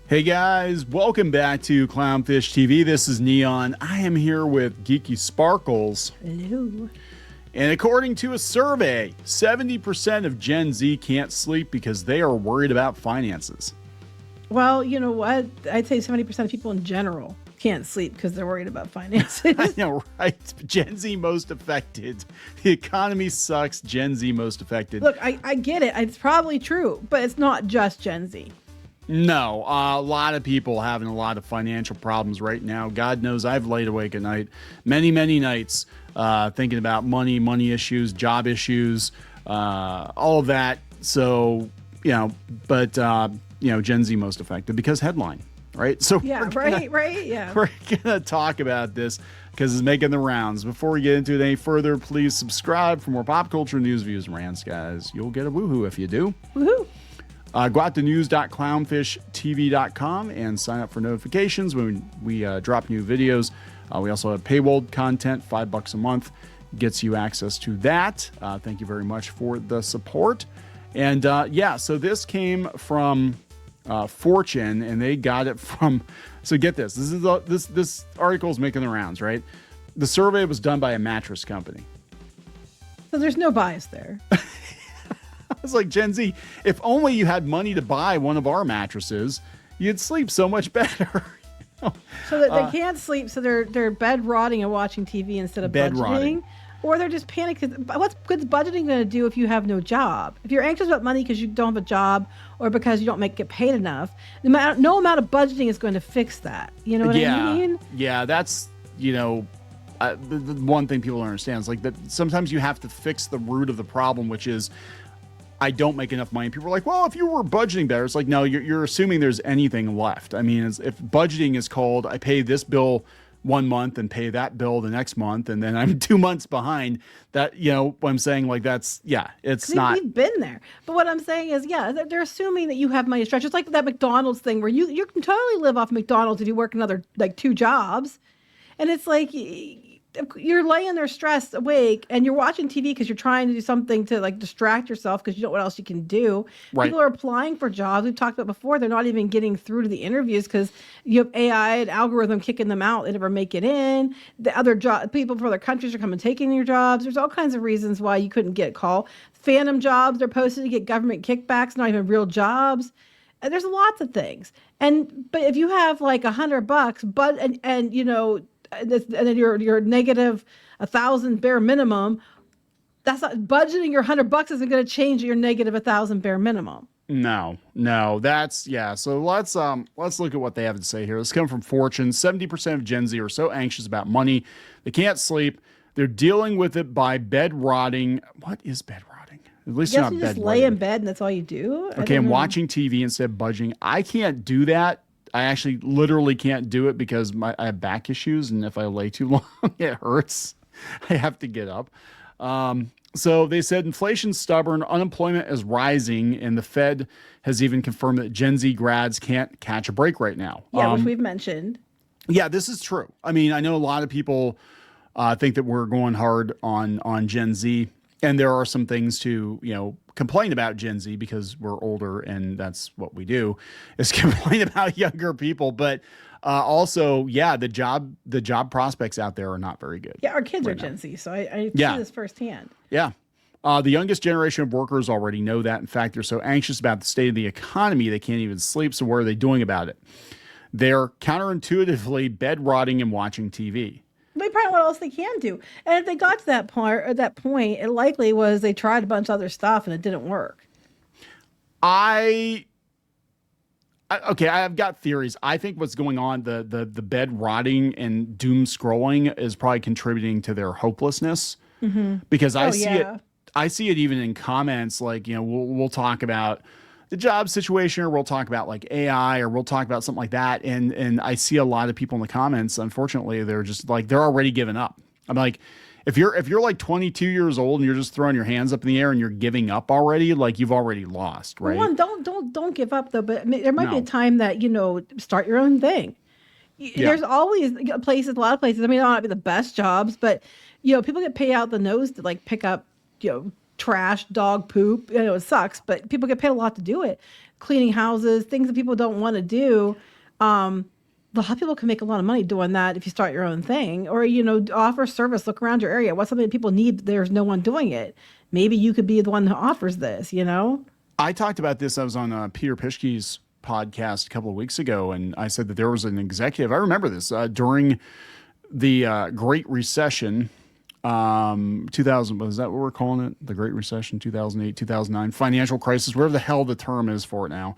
Hey guys, welcome back to Clownfish TV. This is Kneon. I am here with Geeky Sparkles. Hello. And according to a survey, 70% of Gen Z can't sleep because they are worried about finances. Well, you know what? I'd say 70% of people in general can't sleep because they're worried about finances. I know, right? Gen Z most affected. The economy sucks. Gen Z most affected. Look, I get it. It's probably true, but it's not just Gen Z. No, a lot of people having a lot of financial problems right now. God knows I've laid awake at night, many nights, thinking about money issues, job issues, all of that. So, but Gen Z most affected because headline, right? So yeah, right. Yeah. We're gonna talk about this because it's making the rounds. Before we get into it any further, please subscribe for more pop culture news, views, and rants, guys. You'll get a woohoo if you do. Woohoo. Go out to news.clownfishtv.com and sign up for notifications when we drop new videos. We also have paywalled content, $5 a month gets you access to that. Thank you very much for the support. And so this came from Fortune, and they got it from. So get this. This article is making the rounds, right? The survey was done by a mattress company. So there's no bias there. It's like, Gen Z, if only you had money to buy one of our mattresses, you'd sleep so much better. So that they can't sleep, so they're bed rotting and watching TV instead of bed budgeting. Rotting. Or they're just panicked. What's budgeting going to do if you have no job? If you're anxious about money because you don't have a job or because you don't get paid enough, no amount of budgeting is going to fix that. You know what I mean? Yeah, that's, the one thing people don't understand is like that sometimes you have to fix the root of the problem, which is I don't make enough money. People are like, well, if you were budgeting better, it's like, no, you're assuming there's anything left. I mean, if budgeting is called, I pay this bill 1 month and pay that bill the next month, and then I'm 2 months behind. That, what I'm saying, like it's not. We've been there. But what I'm saying is, they're assuming that you have money to stretch. It's like that McDonald's thing where you can totally live off McDonald's if you work another 2 jobs. And it's like you're laying there stressed awake and you're watching TV because you're trying to do something to distract yourself because you don't know what else you can do. Right. People are applying for jobs. We've talked about before. They're not even getting through to the interviews because you have AI and algorithm kicking them out. They never make it in. The other people from other countries are coming taking your jobs. There's all kinds of reasons why you couldn't get a call. Phantom jobs, they're posted to get government kickbacks, not even real jobs. And there's lots of things. But if you have $100, and then you're negative 1,000 bare minimum, that's not budgeting. Your $100 isn't going to change your negative 1,000 bare minimum. No, that's So let's look at what they have to say here. This comes from Fortune. 70% of Gen Z are so anxious about money they can't sleep. They're dealing with it by bed rotting. What is bed rotting? At least you're not you bed just lay in bed and that's all you do. Okay, I'm watching TV instead of budgeting. I can't do that. I actually literally can't do it because I have back issues, and if I lay too long, it hurts. I have to get up. So they said inflation's stubborn, unemployment is rising, and the Fed has even confirmed that Gen Z grads can't catch a break right now. Yeah, which we've mentioned. Yeah, this is true. I mean, I know a lot of people think that we're going hard on Gen Z, and there are some things to, complain about Gen Z because we're older and that's what we do is complain about younger people. But also, the job prospects out there are not very good. Yeah, our kids are Gen Z, so I see this firsthand. Yeah. The youngest generation of workers already know that. In fact, they're so anxious about the state of the economy, they can't even sleep. So what are they doing about it? They're counterintuitively bed rotting and watching TV. They probably what else they can do. And if they got to that point, it likely was they tried a bunch of other stuff and it didn't work. I've got theories. I think what's going on, the bed rotting and doom scrolling is probably contributing to their hopelessness. Mm-hmm. Because I see it even in comments, like, we'll talk about the job situation, or we'll talk about like AI, or we'll talk about something like that. And I see a lot of people in the comments, unfortunately, they're just like, they're already giving up. I'm like, if you're like 22 years old and you're just throwing your hands up in the air and you're giving up already, like you've already lost, right? Well, don't give up though. But there might be a time that, start your own thing. Yeah. There's always places, a lot of places. I mean, it might not be the best jobs, but people get paid out the nose to like pick up, trash, dog poop. It sucks, but people get paid a lot to do it. Cleaning houses, things that people don't want to do. A lot of people can make a lot of money doing that if you start your own thing, or, offer service. Look around your area. What's something that people need? There's no one doing it. Maybe you could be the one who offers this, I talked about this. I was on Peter Pischke's podcast a couple of weeks ago, and I said that there was an executive. I remember this during the Great Recession, 2000. Was that what we're calling it? The Great Recession, 2008, 2009, financial crisis, whatever the hell the term is for it now.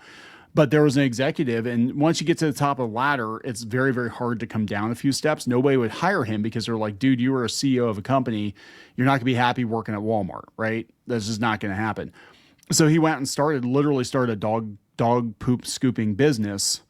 But there was an executive, and once you get to the top of the ladder, it's very, very hard to come down a few steps. Nobody would hire him because they're like, dude, you were a CEO of a company. You're not going to be happy working at Walmart, right? That's just not going to happen. So he went and literally started a dog poop scooping business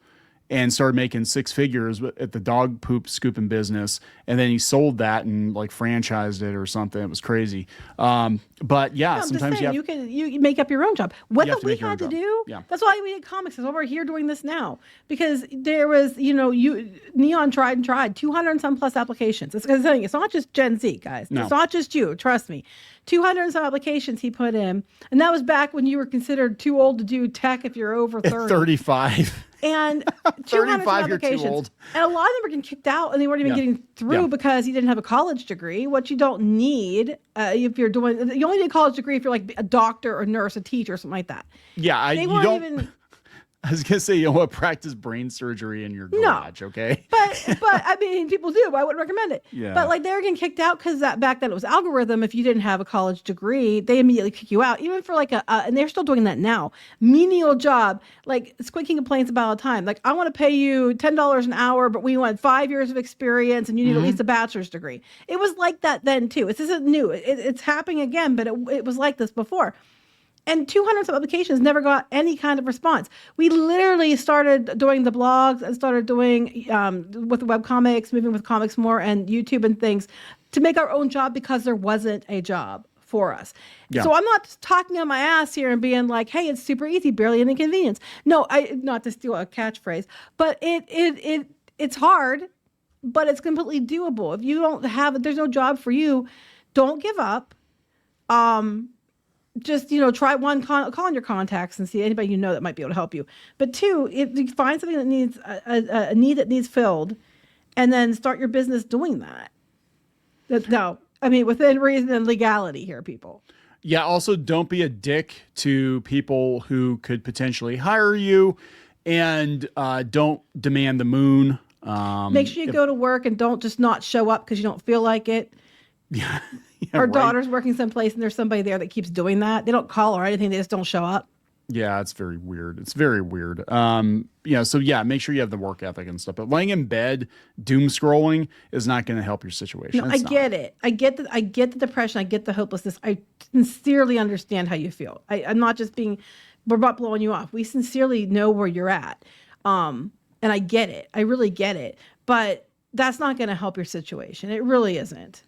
and started making six figures at the dog poop scooping business. And then he sold that and like franchised it or something. It was crazy. But yeah, sometimes you make up your own job. What have we had to do? Yeah. That's why we did comics. That's why we're here doing this now, because there was, Kneon tried 200 and some plus applications. It's not just Gen Z, guys. No. It's not just you. Trust me. 200 and some applications he put in. And that was back when you were considered too old to do tech if you're over 30. 35. And 200 applications. Too old. And a lot of them were getting kicked out, and they weren't even getting through because you didn't have a college degree, what you don't need if you're doing. You only need a college degree if you're like a doctor or nurse, a teacher, or something like that. Yeah, they weren't even. I was gonna say, you don't want to practice brain surgery in your garage, okay? But I mean, people do. But I wouldn't recommend it. Yeah. But like they were getting kicked out because back then it was algorithm. If you didn't have a college degree, they immediately kick you out. Even for like and they're still doing that now. Menial job, like Squinky complains about all the time. Like, I want to pay you $10 an hour, but we want 5 years of experience, and you need at least a bachelor's degree. It was like that then too. This isn't new. It's happening again, but it was like this before. And 200 applications never got any kind of response. We literally started doing the blogs and started doing with the webcomics, moving with comics more, and YouTube and things to make our own job because there wasn't a job for us. Yeah. So I'm not talking on my ass here and being like, hey, it's super easy, barely an inconvenience. No, not to steal a catchphrase, but it's hard, but it's completely doable. If you don't have, there's no job for you, don't give up. Just, try one, call on your contacts and see anybody that might be able to help you. But two, if you find something that needs a need that needs filled, and then start your business doing that. No, I mean, within reason and legality here, people. Yeah. Also, don't be a dick to people who could potentially hire you, and don't demand the moon. Make sure you go to work and don't just not show up because you don't feel like it. Yeah. Our daughter's working someplace and there's somebody there that keeps doing that. They don't call or anything. They just don't show up. Yeah, it's very weird. It's very weird. So make sure you have the work ethic and stuff. But laying in bed, doom scrolling is not going to help your situation. No, I get it. I get the depression. I get the hopelessness. I sincerely understand how you feel. I'm not just we're not blowing you off. We sincerely know where you're at. And I get it. I really get it. But that's not going to help your situation. It really isn't.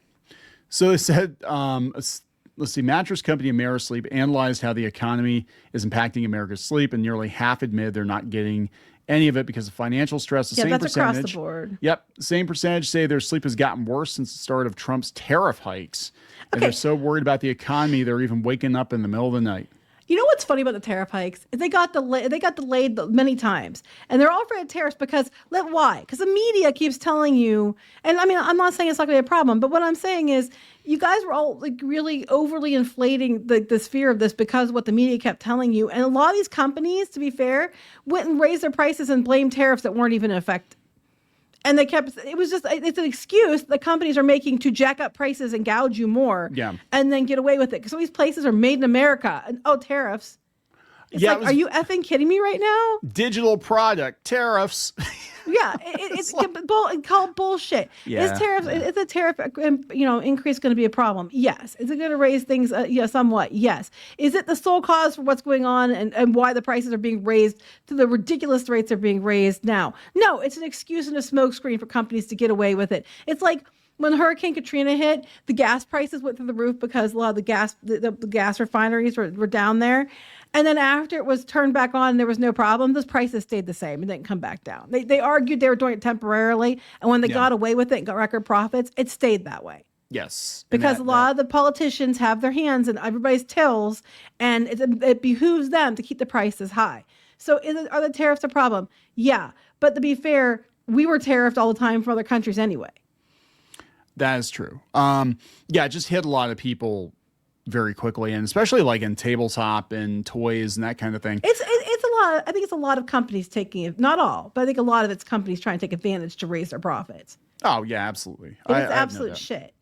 So they said, let's see, mattress company Amerisleep analyzed how the economy is impacting America's sleep, and nearly half admit they're not getting any of it because of financial stress. The same that's percentage, across the board. Yep, same percentage say their sleep has gotten worse since the start of Trump's tariff hikes. And they're so worried about the economy, they're even waking up in the middle of the night. You know what's funny about the tariff hikes? They got delayed many times. And they're all afraid of tariffs because, why? Because the media keeps telling you, and I mean, I'm not saying it's not going to be a problem, but what I'm saying is you guys were all like really overly inflating this fear of this because of what the media kept telling you. And a lot of these companies, to be fair, went and raised their prices and blamed tariffs that weren't even in effect. And it's an excuse the companies are making to jack up prices and gouge you more and then get away with it. Because some of these places are made in America. And, tariffs. It's are you effing kidding me right now? Digital product, tariffs. Yeah, it's called bullshit. Yeah. Is a tariff increase going to be a problem? Yes. Is it going to raise things somewhat? Yes. Is it the sole cause for what's going on and why the prices are being raised to the ridiculous rates are being raised now? No, it's an excuse and a smokescreen for companies to get away with it. It's like when Hurricane Katrina hit, the gas prices went through the roof because a lot of the gas refineries were down there. And then after it was turned back on and there was no problem, those prices stayed the same and didn't come back down. They argued they were doing it temporarily. And when they got away with it and got record profits, it stayed that way. Yes. Because a lot of the politicians have their hands in everybody's tills, and it behooves them to keep the prices high. So are the tariffs a problem? Yeah. But to be fair, we were tariffed all the time for other countries anyway. That is true. Yeah, it just hit a lot of people very quickly, and especially like in tabletop and toys and that kind of thing. It's a lot. I think it's a lot of companies taking it, not all, but I think a lot of it's companies trying to take advantage to raise their profits. Oh yeah, absolutely. It's absolute shit.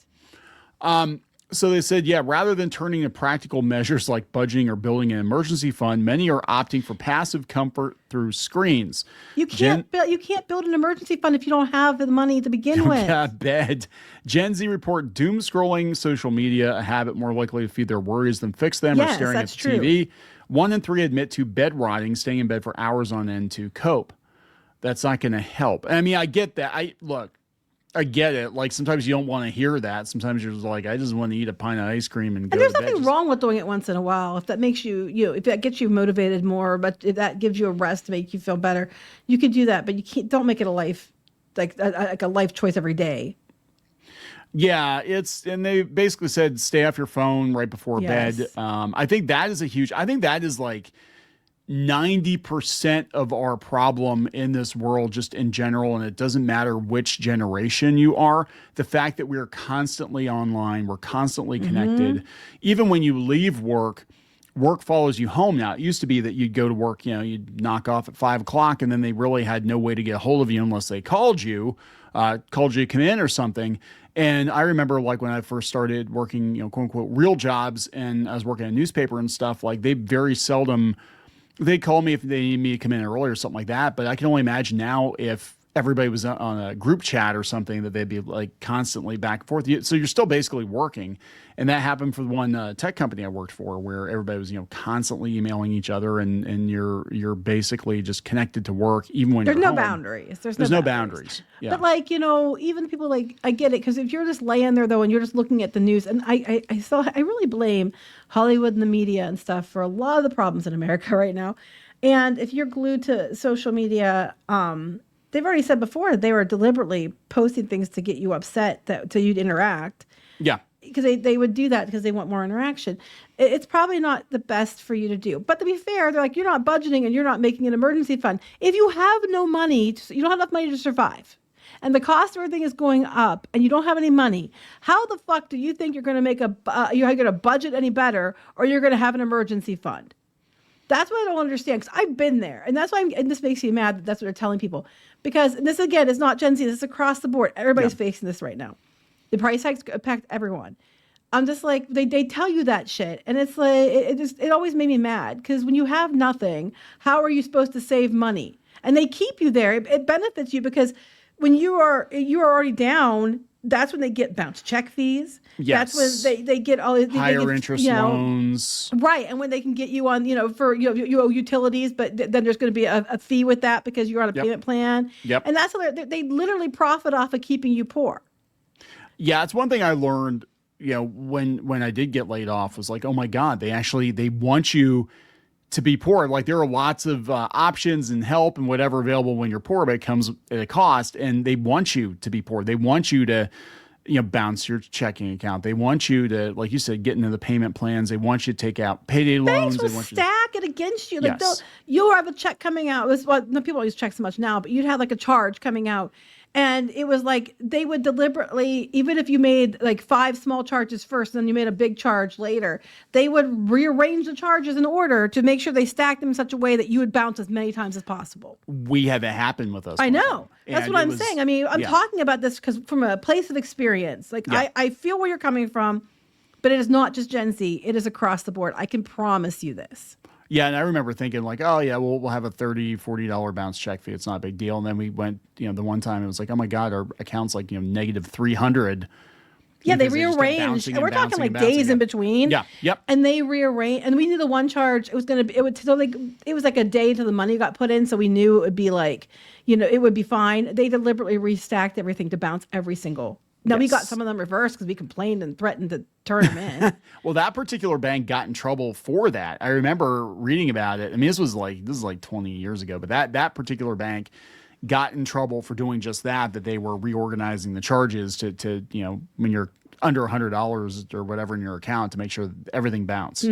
So they said, yeah, rather than turning to practical measures like budgeting or building an emergency fund, many are opting for passive comfort through screens. You can't build an emergency fund if you don't have the money to begin with. Yeah, bed. Gen Z report doom scrolling social media, a habit more likely to feed their worries than fix them, or staring at the TV. 1 in 3 admit to bed rotting, staying in bed for hours on end to cope. That's not going to help. I mean, I get that. I get it. Like, sometimes you don't want to hear that. Sometimes you're just like, I just want to eat a pint of ice cream and go there's to bed. Nothing wrong with doing it once in a while. If that makes if that gets you motivated more, but if that gives you a rest to make you feel better, you can do that. But don't make it a life, like a life choice every day. Yeah, and they basically said stay off your phone right before bed. I think that is like 90% of our problem in this world, just in general, and it doesn't matter which generation you are. The fact that we're constantly online, we're constantly connected. Even when you leave work follows you home now. It used to be that you'd go to work, you'd knock off at 5 o'clock, and then they really had no way to get a hold of you unless they called you to come in or something. And I remember, like, when I first started working, quote unquote, real jobs, and I was working at a newspaper and stuff, like, they very seldom, they call me if they need me to come in early or something like that. But I can only imagine now if everybody was on a group chat or something that they'd be like constantly back and forth. So you're still basically working. And that happened for the one tech company I worked for, where everybody was, constantly emailing each other, and you're basically just connected to work even when there's you're no home. Boundaries. There's no boundaries. Yeah. But like, even people like, I get it. Because if you're just laying there though, and you're just looking at the news, and I really blame Hollywood and the media and stuff for a lot of the problems in America right now. And if you're glued to social media, they've already said before they were deliberately posting things to get you upset so you'd interact. Yeah. Because they would do that because they want more interaction. It's probably not the best for you to do. But to be fair, they're like, you're not budgeting and you're not making an emergency fund. If you have no money, you don't have enough money to survive, and the cost of everything is going up, and you don't have any money, how the fuck do you think you're going to make you're going to budget any better, or you're going to have an emergency fund? That's what I don't understand, because I've been there. And that's why and this makes me mad that that's what they're telling people. Because this, again, is not Gen Z. This is across the board. Everybody's facing this right now. The price hikes impact everyone. I'm just like, they tell you that shit. And it's like, it always made me mad. Because when you have nothing, how are you supposed to save money? And they keep you there. It benefits you, because when you are already down, that's when they get bounce check fees. Yes. That's when they get all higher interest loans. Right. And when they can get you on, for you owe utilities, but then there's going to be a fee with that because you're on a payment plan. Yep. And that's how they literally profit off of keeping you poor. Yeah, it's one thing I learned, when I did get laid off, was like, oh my God, they want you to be poor. Like, there are lots of options and help and whatever available when you're poor, but it comes at a cost, and they want you to be poor. They want you to, bounce your checking account. They want you to, like you said, get into the payment plans. They want you to take out payday loans. Banks will stack it against you. Like, you'll have a check coming out. People don't use checks so much now, but you'd have like a charge coming out. And it was like they would deliberately, even if you made like 5 small charges first, and then you made a big charge later, they would rearrange the charges in order to make sure they stacked them in such a way that you would bounce as many times as possible. We have it happen with us. I know. That's what I'm saying. I mean, I'm talking about this because from a place of experience, like I feel where you're coming from, but it is not just Gen Z. It is across the board. I can promise you this. Yeah, and I remember thinking like, oh yeah, we'll have a $30, $40 bounce check fee. It's not a big deal. And then we went, the one time it was like, oh my God, our account's like, negative 300. Yeah, they rearranged. And we're talking like days in between. Yeah, yep. And they rearranged. And we knew the one charge, it was like a day till the money got put in. So we knew it would be like, it would be fine. They deliberately restacked everything to bounce every single. Now, we got some of them reversed because we complained and threatened to turn them in. Well, that particular bank got in trouble for that. I remember reading about it. I mean, this is like 20 years ago, but that particular bank got in trouble for doing just that they were reorganizing the charges to when you're under $100 or whatever in your account to make sure everything bounced.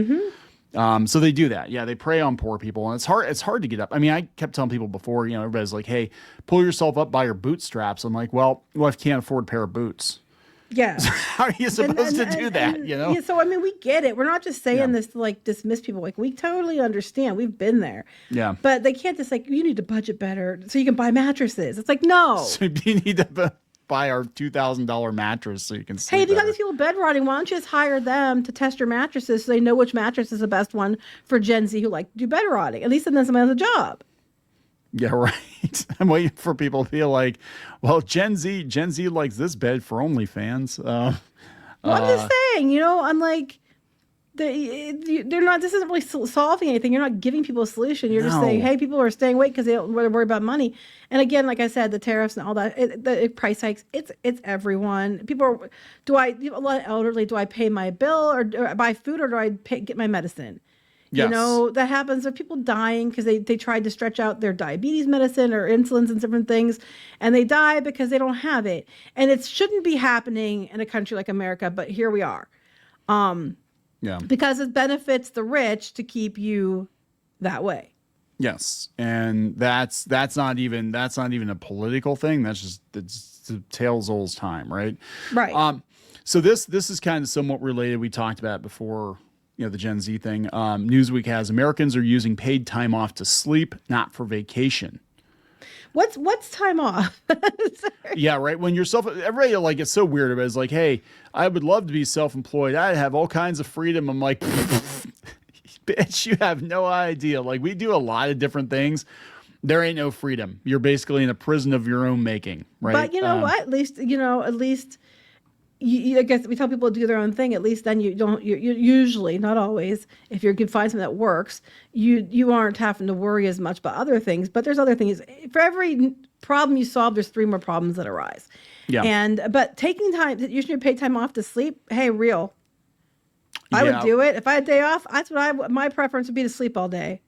So they do that. Yeah, they prey on poor people, and it's hard. It's hard to get up. I mean, I kept telling people before, everybody's like, "Hey, pull yourself up by your bootstraps." I'm like, well, I can't afford a pair of boots. Yeah. How are you supposed to do that? Yeah, so I mean, we get it. We're not just saying this to like dismiss people. Like, we totally understand. We've been there. Yeah. But they can't just like, you need to budget better so you can buy mattresses. It's like, no. So you need to buy our $2,000 mattress so you can sleep. Hey, if you got better. these people bed rotting, why don't you just hire them to test your mattresses so they know which mattress is the best one for Gen Z who like to do bed rotting? At least then somebody has a job. Yeah, right. I'm waiting for people to feel like, well, Gen Z likes this bed for OnlyFans. Well, I'm just saying, I'm like, they're not. This isn't really solving anything. You're not giving people a solution. You're just saying, hey, people are staying awake because they don't worry about money. And again, like I said, the tariffs and all that, the price hikes. It's everyone. People are. A lot of elderly. Do I pay my bill or buy food or do I get my medicine? Yes. That happens with people dying because they tried to stretch out their diabetes medicine or insulins and different things, and they die because they don't have it. And it shouldn't be happening in a country like America, but here we are. Because it benefits the rich to keep you that way. Yes, and that's not even a political thing. It's the tale's old time, right? Right. So this is kind of somewhat related. We talked about it before. The Gen Z thing. Newsweek has Americans are using paid time off to sleep, not for vacation. What's time off? Yeah, right. When you're everybody like it's so weird. It's like, hey, I would love to be self-employed. I'd have all kinds of freedom. I'm like, bitch, you have no idea. Like we do a lot of different things. There ain't no freedom. You're basically in a prison of your own making, right? But you know what? At least. I guess we tell people to do their own thing. At least then you usually, not always, if you can find something that works, you aren't having to worry as much about other things. But there's other things. For every problem you solve, there's 3 more problems that arise. Yeah. But taking time, you should pay time off to sleep. Hey, real. I would do it if I had a day off. That's what my preference would be, to sleep all day.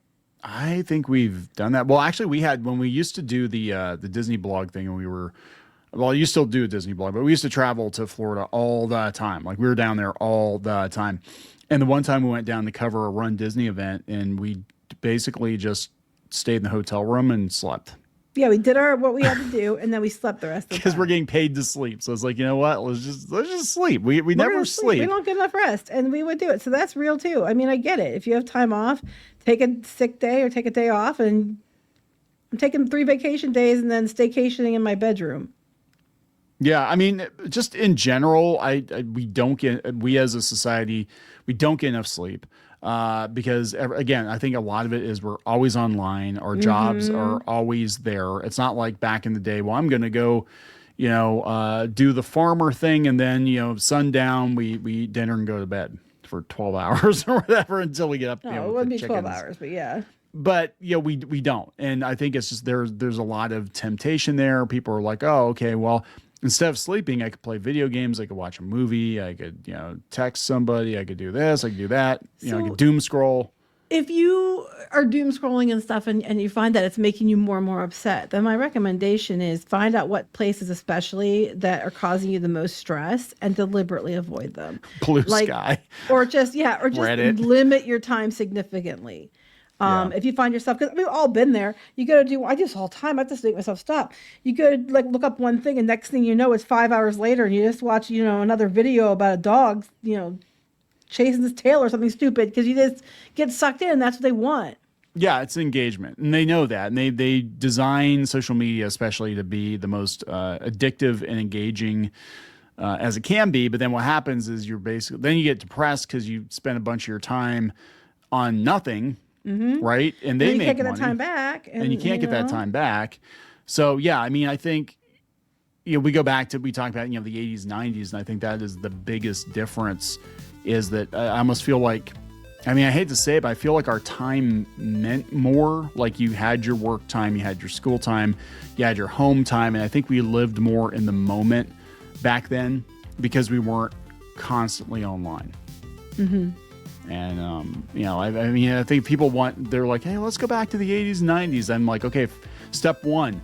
I think we've done that. Well, actually, we had when we used to do the Disney blog thing, and we were. Well, you still do a Disney blog, but we used to travel to Florida all the time. Like we were down there all the time. And the one time we went down to cover a Run Disney event, and we basically just stayed in the hotel room and slept. Yeah, we did what we had to do, and then we slept the rest of the time. Because we're getting paid to sleep. So it's like, you know what? Let's just sleep. We never sleep. We don't get enough rest, and we would do it. So that's real too. I mean, I get it. If you have time off, take a sick day or take a day off, and I'm taking 3 vacation days and then staycationing in my bedroom. Yeah, I mean, just in general, we as a society, we don't get enough sleep because, again, I think a lot of it is we're always online. Our jobs are always there. It's not like back in the day, well, I'm going to go, do the farmer thing, and then, sundown, we eat dinner and go to bed for 12 hours or whatever until we get up. No, it wouldn't be 12 hours, but yeah. But we don't. And I think it's just there's a lot of temptation there. People are like, oh, okay, well, instead of sleeping, I could play video games. I could watch a movie. I could, text somebody. I could do this. I could do that. I could doom scroll. If you are doom scrolling and stuff and you find that it's making you more and more upset, then my recommendation is find out what places especially that are causing you the most stress and deliberately avoid them. Blue Sky. Or just Reddit. Limit your time significantly. If you find yourself, because we've all been there, I do this all the time. I just make myself stop. You go look up one thing, and next thing you know, it's 5 hours later, and you just watch, another video about a dog, chasing his tail or something stupid, because you just get sucked in. And that's what they want. Yeah, it's engagement, and they know that, and they design social media especially to be the most addictive and engaging as it can be. But then what happens is then you get depressed because you spend a bunch of your time on nothing. Right. And they make can't get money, that time back. And you can't get that time back. So, yeah, I mean, I think, we talked about, the 80s, 90s. And I think that is the biggest difference is that I almost feel like, I hate to say it, but I feel like our time meant more. Like you had your work time, you had your school time, you had your home time. And I think we lived more in the moment back then because we weren't constantly online. And, I think people they're like, hey, let's go back to the 80s and 90s. I'm like, okay, step 1,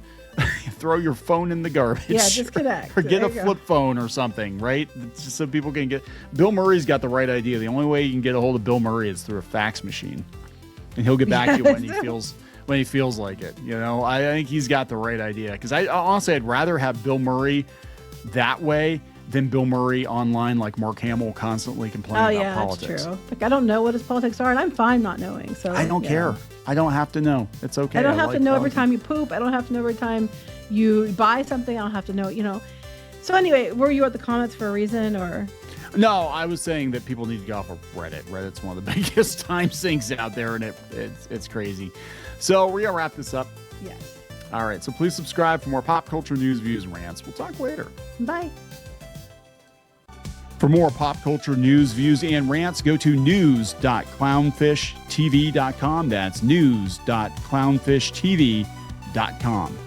throw your phone in the garbage. Yeah, disconnect. Or get a flip phone or something, right? It's just so people can get... Bill Murray's got the right idea. The only way you can get a hold of Bill Murray is through a fax machine. And he'll get back to you when he feels like it. You know, I think he's got the right idea. Because honestly, I'd rather have Bill Murray that way than Bill Murray online, like Mark Hamill constantly complaining about politics. That's true. Like, I don't know what his politics are, and I'm fine not knowing. So I don't care. I don't have to know. It's okay. I don't have to know every time you poop. I don't have to know every time you buy something. I don't have to know, you know. So anyway, were you at the comments for a reason, or? No, I was saying that people need to get off of Reddit. Reddit's one of the biggest time sinks out there, and it's crazy. So we're going to wrap this up. Yes. All right. So please subscribe for more pop culture news, views, and rants. We'll talk later. Bye. For more pop culture news, views, and rants, go to news.clownfishtv.com. That's news.clownfishtv.com.